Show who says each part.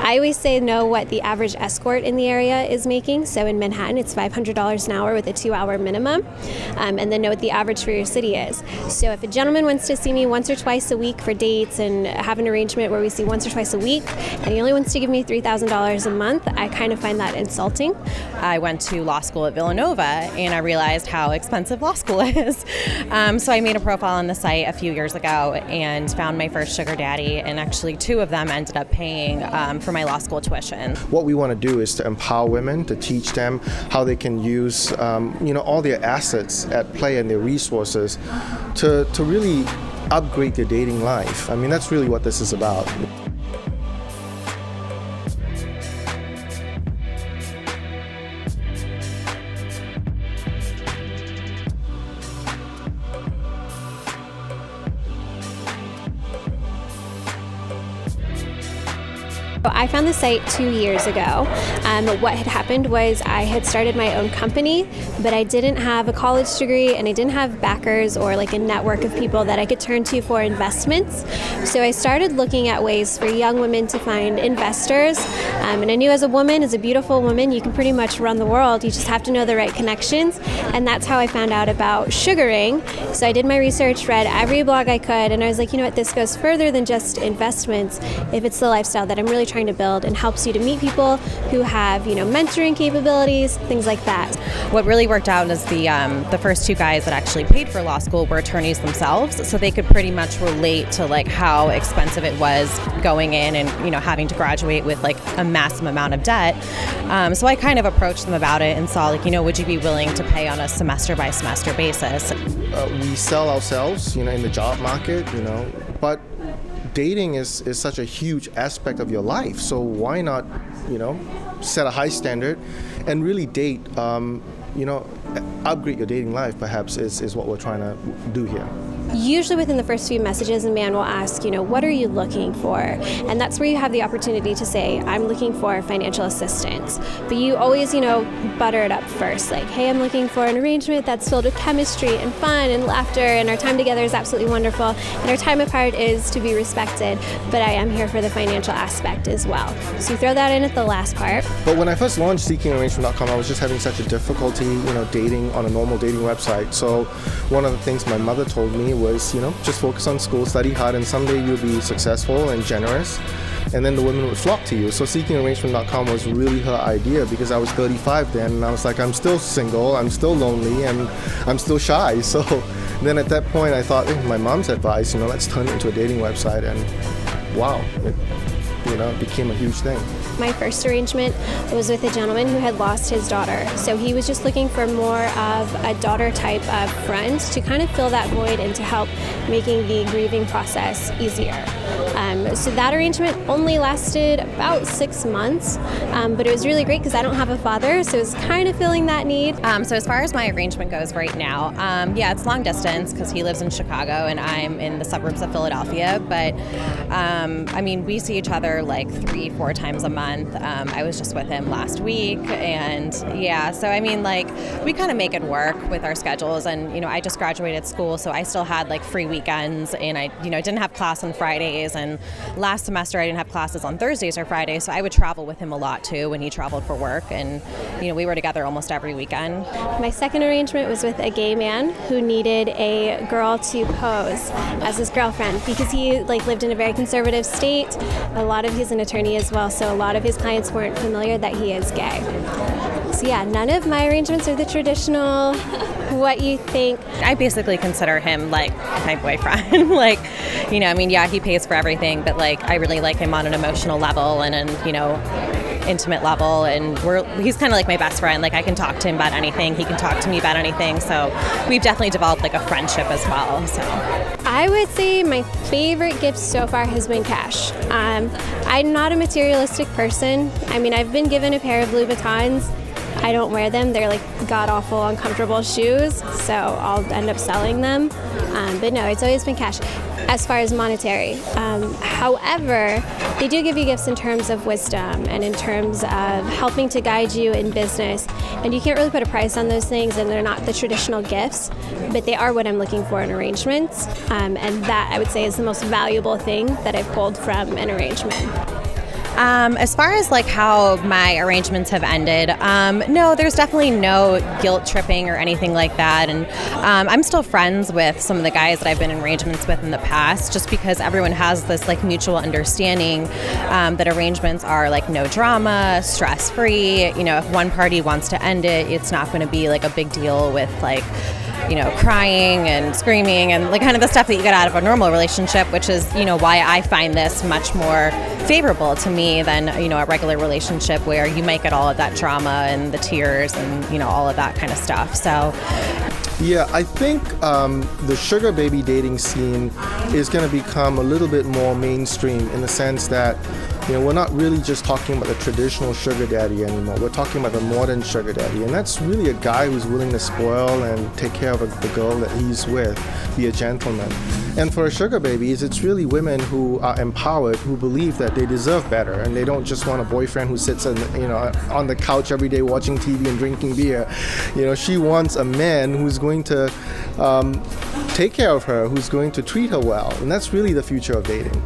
Speaker 1: I always say know what the average escort in the area is making. So in Manhattan, it's $500 an hour with a 2-hour minimum, and then know what the average for your city is. So if a gentleman wants to see me once or twice a week for dates and have an arrangement where we see once or twice a week, and he only wants to give me $3,000 a month, I kind of find that insulting.
Speaker 2: I went to law school at Villanova, and I realized how expensive law school is. So I made a profile on the site a few years ago and found my first sugar daddy, and actually 2 of them ended up paying for my law school tuition.
Speaker 3: What we want to do is to empower women, to teach them how they can use all their assets at play and their resources to really upgrade their dating life. I mean, that's really what this is about.
Speaker 1: I found the site 2 years ago. What had happened was I had started my own company, but I didn't have a college degree and I didn't have backers or like a network of people that I could turn to for investments. So I started looking at ways for young women to find investors. And I knew as a woman, as a beautiful woman, you can pretty much run the world. You just have to know the right connections. And that's how I found out about sugaring. So I did my research, read every blog I could, and I was like, you know what, this goes further than just investments if it's the lifestyle that I'm really trying to build, and helps you to meet people who have, mentoring capabilities, things like that.
Speaker 2: What really worked out is the first 2 guys that actually paid for law school were attorneys themselves, so they could pretty much relate to like how expensive it was going in and having to graduate with like a massive amount of debt. So I kind of approached them about it and saw would you be willing to pay on a semester by semester basis?
Speaker 3: We sell ourselves, in the job market, but dating is such a huge aspect of your life. So why not, set a high standard and really date, upgrade your dating life, perhaps, is what we're trying to do here.
Speaker 1: Usually within the first few messages, a man will ask, what are you looking for? And that's where you have the opportunity to say, I'm looking for financial assistance. But you always, butter it up first. Like, hey, I'm looking for an arrangement that's filled with chemistry and fun and laughter, and our time together is absolutely wonderful, and our time apart is to be respected, but I am here for the financial aspect as well. So you throw that in at the last part.
Speaker 3: But when I first launched seekingarrangement.com, I was just having such a difficulty, dating on a normal dating website. So one of the things my mother told me was, just focus on school, study hard, and someday you'll be successful and generous, and then the women would flock to you. So seekingarrangement.com was really her idea, because I was 35 then, and I was like, I'm still single, I'm still lonely, and I'm still shy. So then at that point I thought, my mom's advice, let's turn it into a dating website, and wow, it became a huge thing.
Speaker 1: My first arrangement was with a gentleman who had lost his daughter. So he was just looking for more of a daughter type of friend to kind of fill that void and to help making the grieving process easier. So that arrangement only lasted about 6 months, but it was really great because I don't have a father, so it was kind of filling that need.
Speaker 2: So as far as my arrangement goes right now, it's long distance because he lives in Chicago and I'm in the suburbs of Philadelphia, but we see each other like 3-4 times a month. I was just with him last week, and so we kind of make it work with our schedules, and I just graduated school, so I still had like free weekends, and I didn't have class on Fridays, and last semester I didn't have classes on Thursdays or Fridays, so I would travel with him a lot too when he traveled for work, and we were together almost every weekend.
Speaker 1: My second arrangement was with a gay man who needed a girl to pose as his girlfriend because he lived in a very conservative state. He's an attorney as well, so a lot of his clients weren't familiar that he is gay. So none of my arrangements are the traditional what you think.
Speaker 2: I basically consider him like my boyfriend. He pays for everything, but I really like him on an emotional level and an intimate level, and he's kind of like my best friend. I can talk to him about anything, he can talk to me about anything, so we've definitely developed a friendship as well. So
Speaker 1: I would say my favorite gift so far has been cash. I'm not a materialistic person. I've been given a pair of Louboutins. I don't wear them. They're god-awful, uncomfortable shoes, so I'll end up selling them. But no, it's always been cash as far as monetary. However, they do give you gifts in terms of wisdom and in terms of helping to guide you in business. And you can't really put a price on those things, and they're not the traditional gifts, but they are what I'm looking for in arrangements. And that, I would say, is the most valuable thing that I've pulled from an arrangement.
Speaker 2: As far as like how my arrangements have ended, no, there's definitely no guilt tripping or anything like that. And I'm still friends with some of the guys that I've been in arrangements with in the past, just because everyone has this like mutual understanding that arrangements are like no drama, stress free. You know, if one party wants to end it, it's not going to be like a big deal with like, you know, crying and screaming and like kind of the stuff that you get out of a normal relationship, which is, you know, why I find this much more favorable to me than, you know, a regular relationship where you might get all of that drama and the tears and, you know, all of that kind of stuff. So
Speaker 3: yeah, I think the sugar baby dating scene is going to become a little bit more mainstream in the sense that, you know, we're not really just talking about the traditional sugar daddy anymore. We're talking about the modern sugar daddy, and that's really a guy who's willing to spoil and take care of the girl that he's with, be a gentleman. And for sugar babies, it's really women who are empowered, who believe that they deserve better, and they don't just want a boyfriend who sits on the couch every day watching TV and drinking beer. You know, she wants a man who's going to take care of her, who's going to treat her well, and that's really the future of dating.